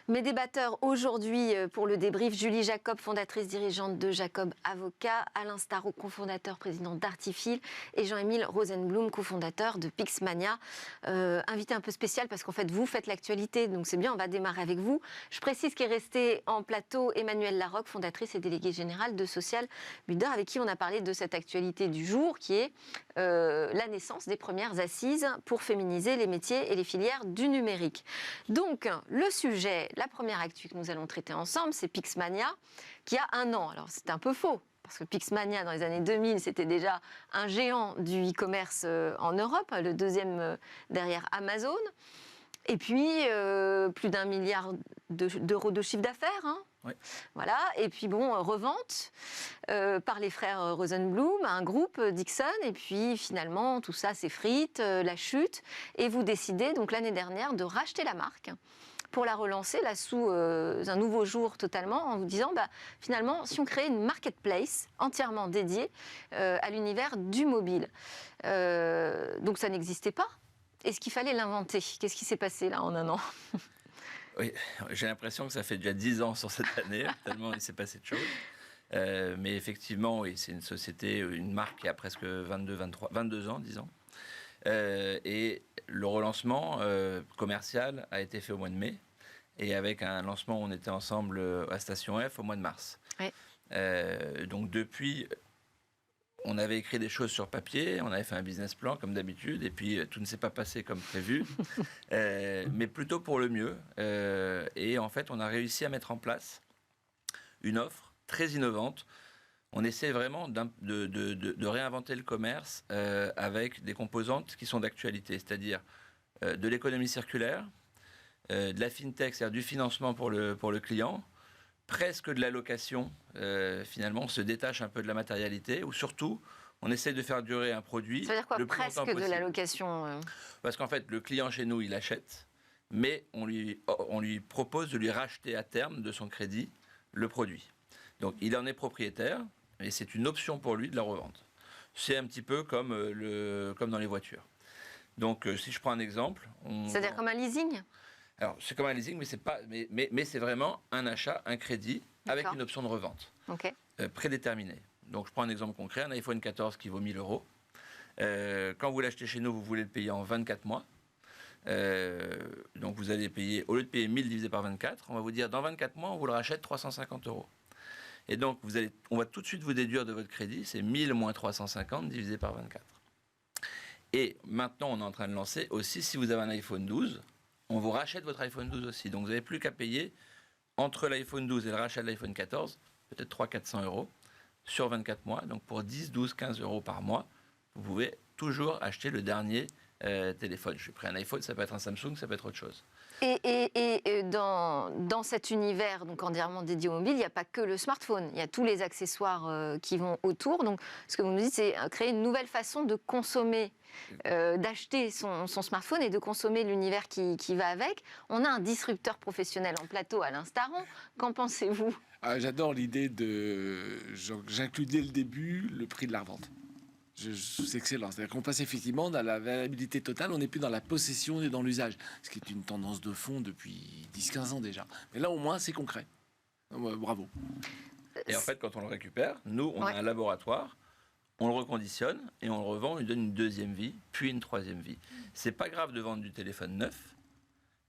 Mes débatteurs aujourd'hui pour le débrief, Julie Jacob, fondatrice dirigeante de Jacob Avocat, Alain Starot, cofondateur, président d'Artifil, et Jean-Émile Rosenblum, cofondateur de Pixmania. Invité un peu spécial parce qu'en fait vous faites l'actualité, donc c'est bien, on va démarrer avec vous. Je précise qu'est resté en plateau Emmanuelle Larocque, fondatrice et déléguée générale de Social Builder, avec qui on a parlé de cette actualité du jour qui est la naissance des premières assises pour féminiser les métiers et les filières du numérique. Donc le sujet, la première actu que nous allons traiter ensemble, c'est Pixmania, qui a 1 an. Alors c'est un peu faux, parce que Pixmania, dans les années 2000, c'était déjà un géant du e-commerce en Europe, le deuxième derrière Amazon. Et puis, plus d'1 milliard d'euros de chiffre d'affaires. Hein. Oui. Voilà. Et puis, revente par les frères Rosenblum à un groupe, Dixon. Et puis, finalement, tout ça s'effrite, la chute. Et vous décidez, donc l'année dernière, de racheter la marque pour la relancer là sous un nouveau jour totalement, en vous disant, finalement, si on créait une marketplace entièrement dédiée à l'univers du mobile. Donc ça n'existait pas. Est-ce qu'il fallait l'inventer? Qu'est-ce qui s'est passé là en 1 an? Oui, j'ai l'impression que ça fait déjà 10 ans sur cette année, tellement il s'est passé de choses. Mais effectivement, oui, c'est une société, une marque qui a presque 22 ans, disons. Et le relancement commercial a été fait au mois de mai, et avec un lancement où on était ensemble à Station F au mois de mars. Oui. Donc depuis, on avait écrit des choses sur papier, on avait fait un business plan comme d'habitude, et puis tout ne s'est pas passé comme prévu, mais plutôt pour le mieux. Et en fait, on a réussi à mettre en place une offre très innovante. On essaie vraiment de réinventer le commerce avec des composantes qui sont d'actualité, c'est-à-dire de l'économie circulaire, de la fintech, c'est-à-dire du financement pour le client, presque de la location. Finalement, on se détache un peu de la matérialité, ou surtout, on essaie de faire durer un produit. Ça veut dire quoi, le plus presque longtemps de la possible. location Parce qu'en fait, le client chez nous, il achète, mais on lui propose de lui racheter à terme de son crédit le produit. Donc, il en est propriétaire, et c'est une option pour lui de la revente. C'est un petit peu comme dans les voitures. Donc, si je prends un exemple... C'est-à-dire comme un leasing? Alors, c'est comme un leasing, mais c'est vraiment un achat, un crédit, avec une option de revente prédéterminée. Donc, je prends un exemple concret, un iPhone 14 qui vaut 1 000 euros. Quand vous l'achetez chez nous, vous voulez le payer en 24 mois. Donc, vous allez payer, au lieu de payer 1000 divisé par 24, on va vous dire, dans 24 mois, on vous le rachète 350 euros. Et donc, on va tout de suite vous déduire de votre crédit, c'est 1000 moins 350 divisé par 24. Et maintenant, on est en train de lancer aussi, si vous avez un iPhone 12, on vous rachète votre iPhone 12 aussi. Donc, vous n'avez plus qu'à payer entre l'iPhone 12 et le rachat de l'iPhone 14, peut-être 300-400 euros sur 24 mois. Donc, pour 10, 12, 15 euros par mois, vous pouvez toujours acheter le dernier téléphone. Je suis pris un iPhone, ça peut être un Samsung, ça peut être autre chose. Et dans cet univers donc entièrement dédié au mobile, il n'y a pas que le smartphone, il y a tous les accessoires qui vont autour. Donc, ce que vous nous dites, c'est créer une nouvelle façon de consommer, d'acheter son smartphone et de consommer l'univers qui va avec. On a un disrupteur professionnel en plateau, Alain Starot. Qu'en pensez-vous? J'adore l'idée j'inclus dès le début le prix de la revente. C'est excellent. C'est-à-dire qu'on passe effectivement dans la variabilité totale, on n'est plus dans la possession et dans l'usage, ce qui est une tendance de fond depuis 10-15 ans déjà. Mais là, au moins, c'est concret. Bravo. Et en fait, quand on le récupère, nous, on a un laboratoire, on le reconditionne et on le revend, on lui donne une deuxième vie, puis une troisième vie. C'est pas grave de vendre du téléphone neuf,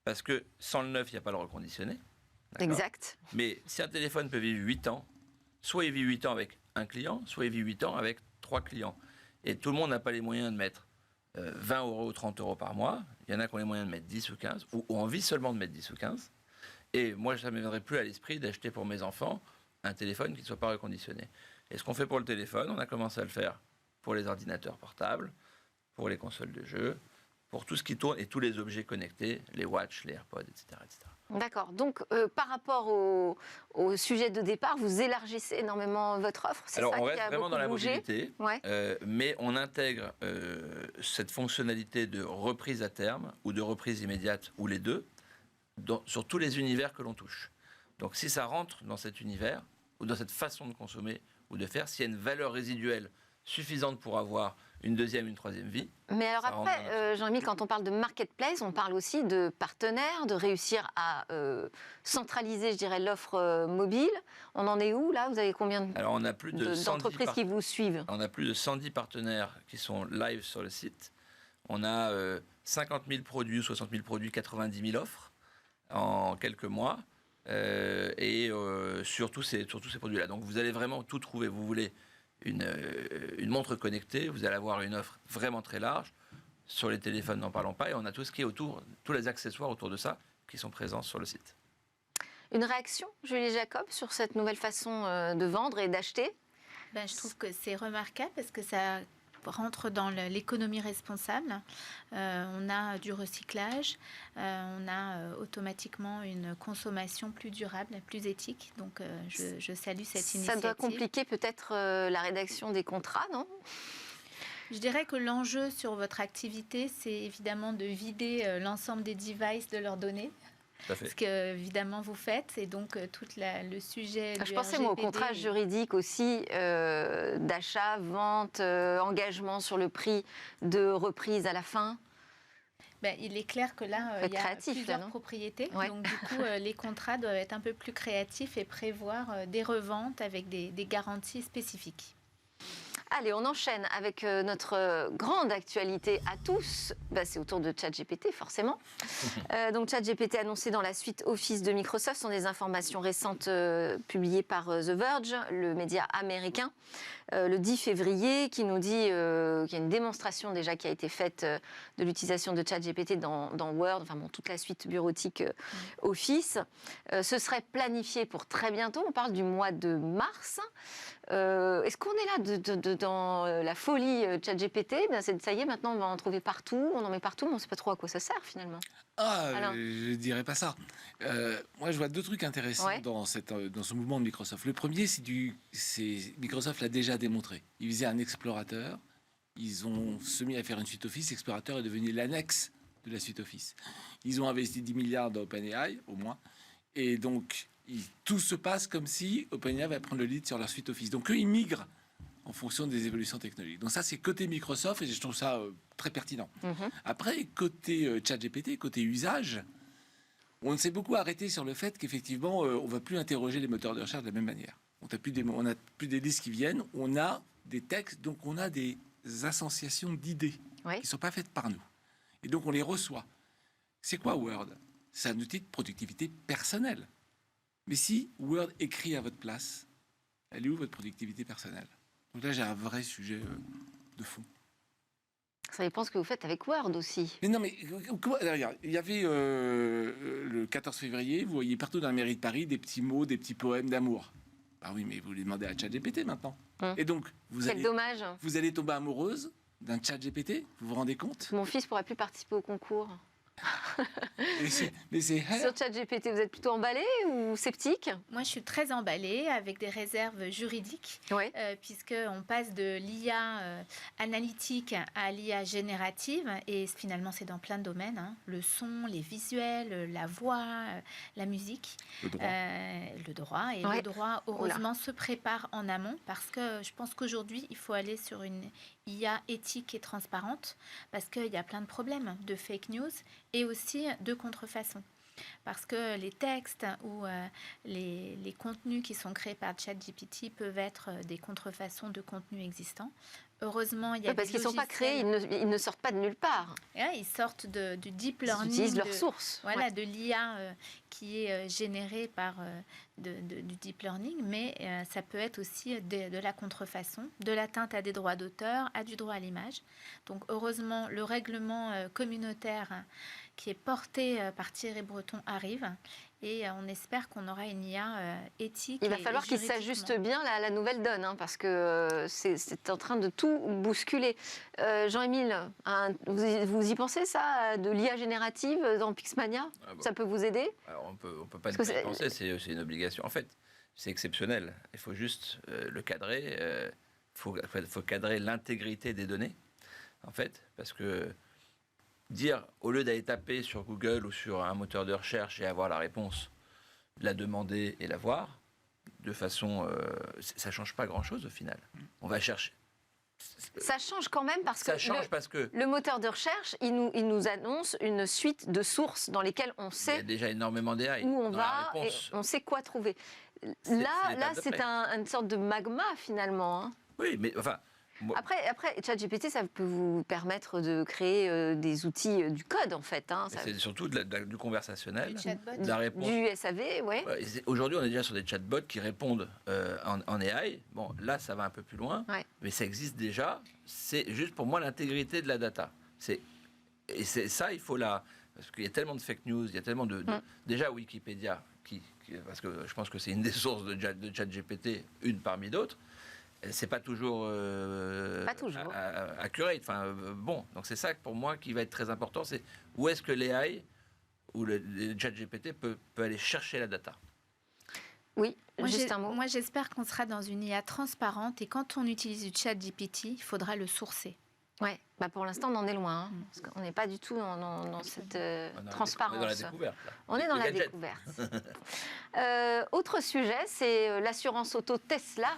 parce que sans le neuf, il n'y a pas le reconditionné. Exact. Mais si un téléphone peut vivre 8 ans, soit il vit 8 ans avec un client, soit il vit 8 ans avec 3 clients. Et tout le monde n'a pas les moyens de mettre 20 euros ou 30 euros par mois. Il y en a qui ont les moyens de mettre 10 ou 15, ou envie seulement de mettre 10 ou 15. Et moi, ça ne me viendrait plus à l'esprit d'acheter pour mes enfants un téléphone qui ne soit pas reconditionné. Et ce qu'on fait pour le téléphone, on a commencé à le faire pour les ordinateurs portables, pour les consoles de jeux, pour tout ce qui tourne et tous les objets connectés, les watches, les AirPods, etc. etc. D'accord. Donc, par rapport au sujet de départ, vous élargissez énormément votre offre. Alors, on reste vraiment dans la mobilité, ouais. Mais on intègre cette fonctionnalité de reprise à terme ou de reprise immédiate, ou les deux, sur tous les univers que l'on touche. Donc, si ça rentre dans cet univers, ou dans cette façon de consommer ou de faire, s'il y a une valeur résiduelle suffisante pour avoir une deuxième, une troisième vie. Mais alors Ça rentre dans après, Jean-Émile, quand on parle de marketplace, on parle aussi de partenaires, de réussir à centraliser, je dirais, l'offre mobile. On en est où, là? Vous avez combien Alors, on a plus de 110 d'entreprises qui vous suivent? On a plus de 110 partenaires qui sont live sur le site. On a 50 000 produits, 60 000 produits, 90 000 offres en quelques mois. Sur tous ces produits-là. Donc, vous allez vraiment tout trouver. Vous voulez une montre connectée, vous allez avoir une offre vraiment très large. Sur les téléphones, n'en parlons pas. Et on a tout ce qui est autour, tous les accessoires autour de ça qui sont présents sur le site. Une réaction, Julie Jacob, sur cette nouvelle façon de vendre et d'acheter? Je trouve que c'est remarquable parce que ça rentre dans l'économie responsable. On a du recyclage, on a automatiquement une consommation plus durable, plus éthique. Donc, je salue cette initiative. Ça doit compliquer peut-être la rédaction des contrats, non? Je dirais que l'enjeu sur votre activité, c'est évidemment de vider l'ensemble des devices de leurs données. Ce que, évidemment, vous faites. Et donc, tout le sujet du Je pensais, RGPD, moi, au contrat juridique aussi, d'achat, vente, engagement sur le prix de reprise à la fin. Il est clair que là, il y a plusieurs propriétés. Ouais. Donc, du coup, les contrats doivent être un peu plus créatifs et prévoir des reventes avec des garanties spécifiques. Allez, on enchaîne avec notre grande actualité à tous. C'est autour de ChatGPT, forcément. Donc, ChatGPT annoncé dans la suite Office de Microsoft sont des informations récentes publiées par The Verge, le média américain, le 10 février, qui nous dit qu'il y a une démonstration déjà qui a été faite de l'utilisation de ChatGPT dans Word, enfin bon, toute la suite bureautique Office. Ce serait planifié pour très bientôt. On parle du mois de mars. Est-ce qu'on est là dans la folie ChatGPT? Ça y est, maintenant on va en trouver partout, on en met partout, mais on ne sait pas trop à quoi ça sert finalement. Je ne dirais pas ça. Moi, je vois deux trucs intéressants dans ce mouvement de Microsoft. Le premier, Microsoft l'a déjà démontré. Ils faisaient un explorateur, ils ont se mis à faire une suite Office. Explorateur est devenu l'annexe de la suite Office. Ils ont investi 10 milliards dans OpenAI, au moins. Et donc, tout se passe comme si OpenAI va prendre le lead sur leur suite Office. Donc, eux, ils migrent en fonction des évolutions technologiques. Donc ça, c'est côté Microsoft et je trouve ça très pertinent. Après, côté ChatGPT, côté usage, on s'est beaucoup arrêté sur le fait qu'effectivement, on ne va plus interroger les moteurs de recherche de la même manière. On n'a plus des listes qui viennent, on a des textes, donc on a des associations d'idées qui ne sont pas faites par nous. Et donc, on les reçoit. C'est quoi Word? C'est un outil de productivité personnelle. Mais si Word écrit à votre place, elle est où votre productivité personnelle? Donc là, j'ai un vrai sujet de fond. Ça dépend ce que vous faites avec Word aussi. Mais non, mais regarde, il y avait le 14 février, vous voyez partout dans la mairie de Paris des petits mots, des petits poèmes d'amour. Ah oui, mais vous les demandez à ChatGPT maintenant. Et donc, dommage. Vous allez tomber amoureuse d'un ChatGPT, vous vous rendez compte? Mon fils ne pourra plus participer au concours. Mais c'est Sur ChatGPT, vous êtes plutôt emballé ou sceptique? Moi, je suis très emballée avec des réserves juridiques, puisqu'on passe de l'IA analytique à l'IA générative, et finalement, c'est dans plein de domaines, le son, les visuels, la voix, la musique, le droit. Et le droit, heureusement, se prépare en amont, parce que je pense qu'aujourd'hui, il faut aller sur une IA éthique et transparente, parce qu'il y a plein de problèmes de fake news et aussi de contrefaçon. Parce que les textes ou les contenus qui sont créés par ChatGPT peuvent être des contrefaçons de contenus existants. Heureusement, il y a parce qu'ils ne sont pas créés, ils ne sortent pas de nulle part. Ils sortent du deep learning. Ils utilisent leurs sources. Voilà, de l'IA qui est générée par du deep learning, mais ça peut être aussi de la contrefaçon, de l'atteinte à des droits d'auteur, à du droit à l'image. Donc, heureusement, le règlement communautaire qui est porté par Thierry Breton arrive. Et on espère qu'on aura une IA éthique. Il va falloir qu'il s'ajuste bien à la nouvelle donne, parce que c'est en train de tout bousculer. Jean-Émile, vous y pensez ça, de l'IA générative dans Pixmania? Ça peut vous aider? Alors on peut pas y penser, c'est une obligation. En fait, c'est exceptionnel. Il faut juste le cadrer. Faut cadrer l'intégrité des données, en fait, parce que dire, au lieu d'aller taper sur Google ou sur un moteur de recherche et avoir la réponse, la demander et la voir, de façon... ça ne change pas grand-chose au final. On va chercher. Ça change quand même parce Ça que, change parce que le moteur de recherche, il nous annonce une suite de sources dans lesquelles on il y sait a déjà énormément d'AI. où on dans la va et réponse. on sait quoi trouver. C'est Là, l'étape c'est d'après. une sorte de magma finalement. Hein. Oui, mais enfin, moi, Après, ChatGPT, ça peut vous permettre de créer des outils du code en fait. Hein. Ça- c'est surtout du conversationnel, Du chatbot. de la réponse. Du SAV, ouais. Ouais, aujourd'hui, on est déjà sur des chatbots qui répondent en AI. Bon, là, ça va un peu plus loin, Ouais. mais ça existe déjà. C'est juste pour moi l'intégrité de la data. Et c'est ça, il faut parce qu'il y a tellement de fake news, il y a tellement déjà Wikipédia, parce que je pense que c'est une des sources de ChatGPT, une parmi d'autres. C'est pas toujours, Pas toujours. accurate. Enfin, bon, donc c'est ça pour moi qui va être très important. C'est où est-ce que l'AI ou le ChatGPT peut aller chercher la data. Oui, juste un mot. Moi, j'espère qu'on sera dans une IA transparente et quand on utilise du chat GPT, il faudra le sourcer. Ouais. Bah pour l'instant, on en est loin. Hein, parce qu'on n'est pas du tout dans cette transparence. On est dans la découverte. Là. On est dans Les la gadgets. découverte. Autre sujet, c'est l'assurance auto Tesla.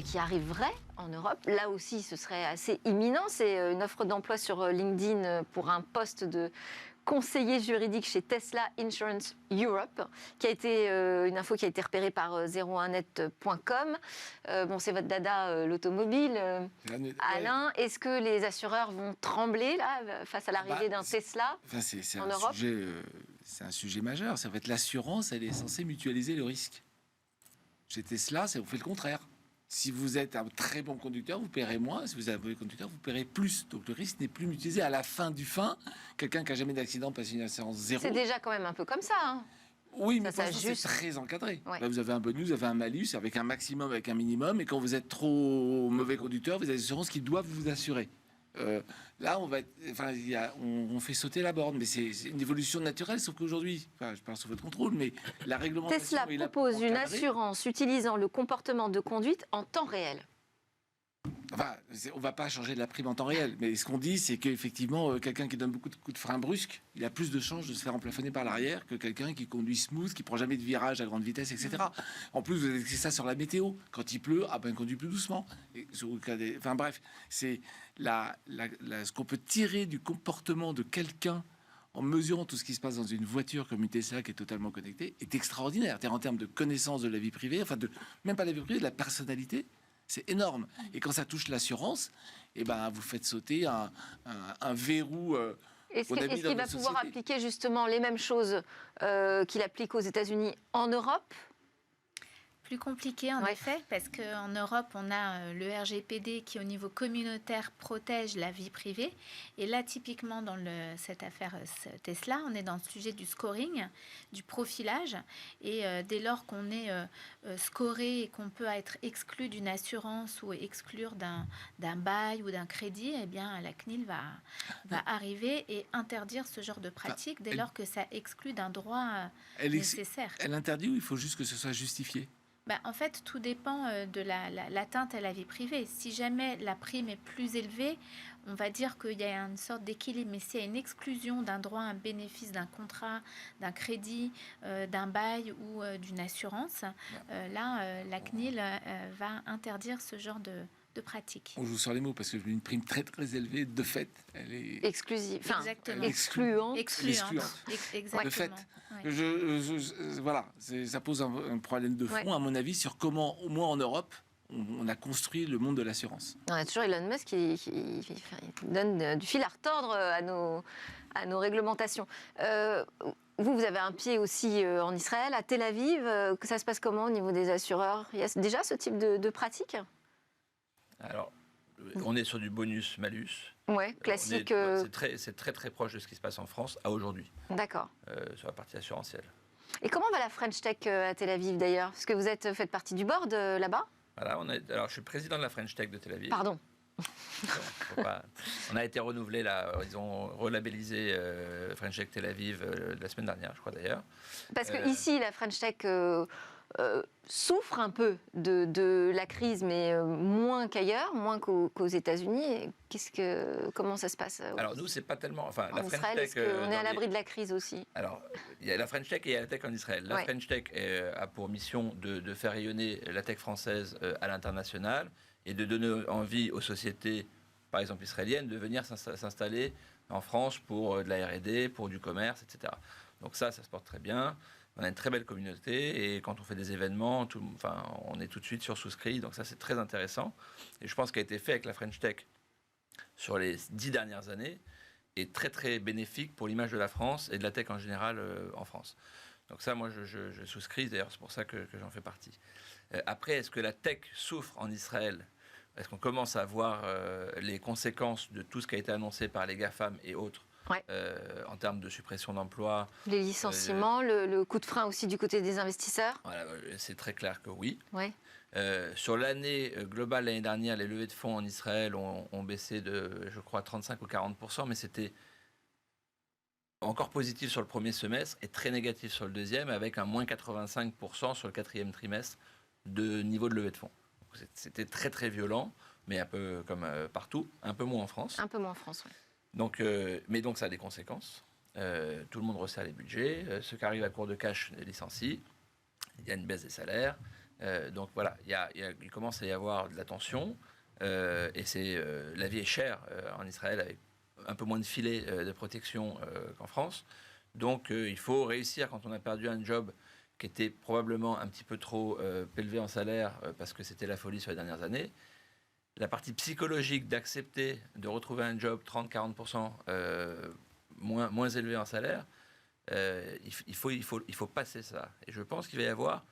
Qui arriverait en Europe. Là aussi, ce serait assez imminent. C'est une offre d'emploi sur LinkedIn pour un poste de conseiller juridique chez Tesla Insurance Europe, qui a été une info qui a été repérée par 01net.com. C'est votre dada, l'automobile. Alain, est-ce que les assureurs vont trembler là face à l'arrivée d'un Tesla en Europe ? C'est un sujet majeur. En fait, l'assurance, elle est censée mutualiser le risque. Chez Tesla, on fait le contraire. Si vous êtes un très bon conducteur, vous paierez moins. Si vous êtes un mauvais conducteur, vous paierez plus. Donc le risque n'est plus mutualisé. À la fin du quelqu'un qui n'a jamais d'accident passe une assurance zéro. C'est déjà quand même un peu comme ça. Hein. Oui, mais ça pour l'instant, juste c'est très encadré. Ouais. Là, vous avez un bonus, vous avez un malus, avec un maximum, avec un minimum. Et quand vous êtes trop mauvais conducteur, vous avez des assurances qui doivent vous assurer. Là, on fait sauter la borne, mais c'est une évolution naturelle, sauf qu'aujourd'hui, je parle sous votre contrôle, mais la réglementation... Tesla propose une assurance utilisant le comportement de conduite en temps réel. Enfin, on ne va pas changer de la prime en temps réel, mais ce qu'on dit, c'est qu'effectivement, quelqu'un qui donne beaucoup de coups de frein brusques, il a plus de chances de se faire emplafonner par l'arrière que quelqu'un qui conduit smooth, qui prend jamais de virage à grande vitesse, etc. En plus, vous avez ça sur la météo. Quand il pleut, il conduit plus doucement. Enfin bref, c'est ce qu'on peut tirer du comportement de quelqu'un en mesurant tout ce qui se passe dans une voiture comme une Tesla qui est totalement connectée, est extraordinaire. En termes de connaissance de la vie privée, même pas de la vie privée, de la personnalité, c'est énorme. Et quand ça touche l'assurance, vous faites sauter un verrou. Est-ce qu'il va pouvoir appliquer justement les mêmes choses qu'il applique aux États-Unis en Europe ? Plus compliqué en effet, parce qu'en Europe, on a le RGPD qui, au niveau communautaire, protège la vie privée. Et là, typiquement, dans cette affaire Tesla, on est dans le sujet du scoring, du profilage. Et dès lors qu'on est scoré et qu'on peut être exclu d'une assurance ou exclure d'un bail ou d'un crédit, eh bien, la CNIL va arriver et interdire ce genre de pratique dès lors que ça exclut d'un droit nécessaire. Elle interdit ou il faut juste que ce soit justifié ? En fait, tout dépend de l'atteinte à la vie privée. Si jamais la prime est plus élevée, on va dire qu'il y a une sorte d'équilibre. Mais s'il y a une exclusion d'un droit, un bénéfice d'un contrat, d'un crédit, d'un bail ou d'une assurance, là, la CNIL va interdire ce genre de pratique. On joue sur les mots parce que une prime très très élevée, de fait, elle est exclusive, exactement. Excluante. Exactement. De fait, ouais. voilà, ça pose un problème de fond, à mon avis, sur comment, au moins en Europe, on a construit le monde de l'assurance. On a toujours Elon Musk qui donne du fil à retordre à nos réglementations. Vous avez un pied aussi en Israël, à Tel Aviv. Que ça se passe comment au niveau des assureurs ? Il y a déjà ce type de pratique ? Alors, on est sur du bonus-malus. Ouais, classique. C'est très très proche de ce qui se passe en France à aujourd'hui. D'accord. Sur la partie assurantielle. Et comment va la French Tech à Tel Aviv d'ailleurs ? Parce que vous faites partie du board là-bas ? Voilà, alors je suis président de la French Tech de Tel Aviv. Pardon. On a été renouvelé là, ils ont relabellisé French Tech Tel Aviv la semaine dernière, je crois d'ailleurs. Parce que ici, la French Tech souffre un peu de la crise, mais moins qu'ailleurs, moins qu'aux États-Unis. Comment ça se passe Alors nous, c'est pas tellement. Enfin, en Israël, est-ce qu'on est à l'abri de la crise aussi ? Alors, il y a la French Tech et il y a la tech en Israël. La French Tech a pour mission de faire rayonner la tech française à l'international et de donner envie aux sociétés, par exemple israéliennes, de venir s'installer en France pour de la R&D, pour du commerce, etc. Donc ça se porte très bien. On a une très belle communauté et quand on fait des événements, on est tout de suite sur souscrit. Donc ça, c'est très intéressant. Et je pense ce qui a été fait avec la French Tech sur les 10 dernières années est très, très bénéfique pour l'image de la France et de la tech en général en France. Donc ça, moi, je souscris. D'ailleurs, c'est pour ça que j'en fais partie. Après, est-ce que la tech souffre en Israël ? Est-ce qu'on commence à voir les conséquences de tout ce qui a été annoncé par les GAFAM et autres en termes de suppression d'emplois? Les licenciements, le coup de frein aussi du côté des investisseurs? Voilà, c'est très clair que oui. Ouais. Sur l'année globale, l'année dernière, les levées de fonds en Israël ont baissé de, je crois, 35 ou 40%, mais c'était encore positif sur le premier semestre et très négatif sur le deuxième, avec un moins 85% sur le quatrième trimestre de niveau de levée de fonds. C'était très très violent, mais un peu comme partout, un peu moins en France. Un peu moins en France, oui. Donc, mais donc ça a des conséquences. Tout le monde resserre les budgets. Ceux qui arrivent à court de cash licencient. Il y a une baisse des salaires. Donc voilà, il commence à y avoir de la tension. Et la vie est chère en Israël avec un peu moins de filets de protection qu'en France. Donc il faut réussir quand on a perdu un job qui était probablement un petit peu trop élevé en salaire parce que c'était la folie sur les dernières années. La partie psychologique d'accepter de retrouver un job 30-40% moins élevé en salaire, il faut passer ça. Et je pense qu'il va y avoir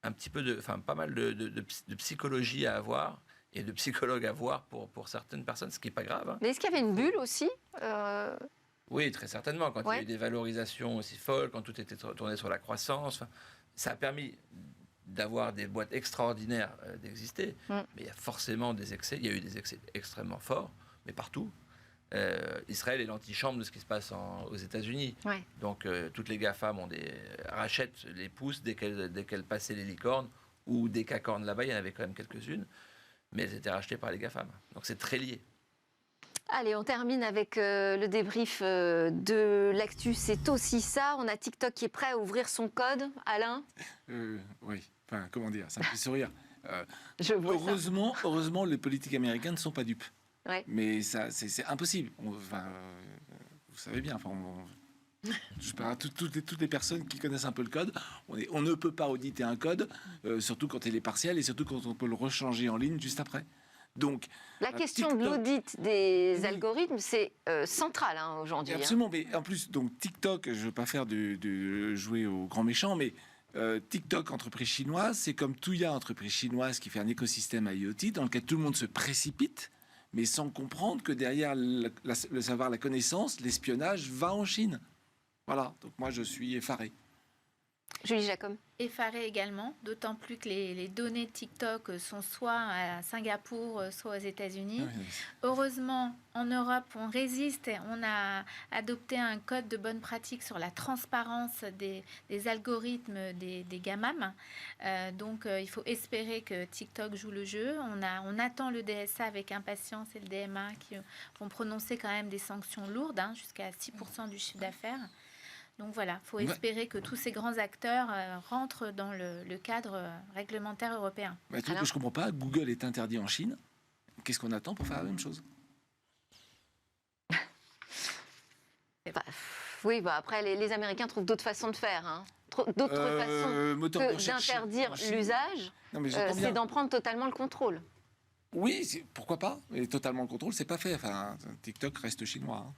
un petit peu pas mal de psychologie à avoir et de psychologues à voir pour certaines personnes, ce qui n'est pas grave. Hein. Mais est-ce qu'il y avait une bulle aussi Oui, très certainement. Quand il y a eu des valorisations aussi folles, quand tout était tourné sur la croissance, ça a permis d'avoir des boîtes extraordinaires d'exister. Mais il y a forcément des excès. Il y a eu des excès extrêmement forts, mais partout. Israël est l'antichambre de ce qui se passe aux États-Unis. Ouais. Donc, toutes les GAFAM rachètent les pousses dès qu'elles passaient les licornes ou des cacornes là-bas. Il y en avait quand même quelques-unes, mais elles étaient rachetées par les GAFAM. Donc, c'est très lié. Allez, on termine avec le débrief de l'actu. C'est aussi ça. On a TikTok qui est prêt à ouvrir son code. Alain ? Oui. Enfin, comment dire, ça me fait sourire. Heureusement, les politiques américains ne sont pas dupes. Ouais. Mais ça, c'est impossible. Vous savez bien. Je parle à toutes les personnes qui connaissent un peu le code. On ne peut pas auditer un code, surtout quand il est partiel et surtout quand on peut le rechanger en ligne juste après. Donc, la question TikTok, de l'audit des algorithmes, c'est central aujourd'hui. Absolument, mais en plus, donc TikTok, je ne veux pas faire de jouer au grand méchant, mais TikTok, entreprise chinoise, c'est comme Tuya, entreprise chinoise qui fait un écosystème IoT dans lequel tout le monde se précipite, mais sans comprendre que derrière le savoir, la connaissance, l'espionnage va en Chine. Voilà, donc moi je suis effaré. Julie Jacob. Effaré également, d'autant plus que les données de TikTok sont soit à Singapour, soit aux États-Unis. Oui. Heureusement, en Europe, on résiste. On a adopté un code de bonne pratique sur la transparence des algorithmes des GAMAM. Donc, il faut espérer que TikTok joue le jeu. On attend le DSA avec impatience et le DMA qui vont prononcer quand même des sanctions lourdes, jusqu'à 6% du chiffre d'affaires. Donc voilà, il faut espérer que tous ces grands acteurs rentrent dans le cadre réglementaire européen. Je ne comprends pas, Google est interdit en Chine. Qu'est-ce qu'on attend pour faire la même chose ? Après, les Américains trouvent d'autres façons de faire. D'autres façons que d'interdire l'usage, c'est d'en prendre totalement le contrôle. Oui, pourquoi pas ? Mais totalement le contrôle, c'est pas fait. Enfin, TikTok reste chinois.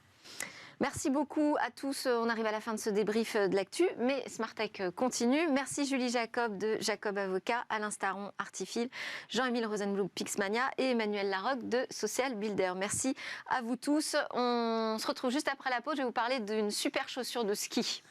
Merci beaucoup à tous. On arrive à la fin de ce débrief de l'actu, mais Smart Tech continue. Merci Julie Jacob de Jacob Avocat, Alain Staron, Artifil, Jean-Émile Rosenblum, Pixmania et Emmanuel Larocque de Social Builder. Merci à vous tous. On se retrouve juste après la pause. Je vais vous parler d'une super chaussure de ski.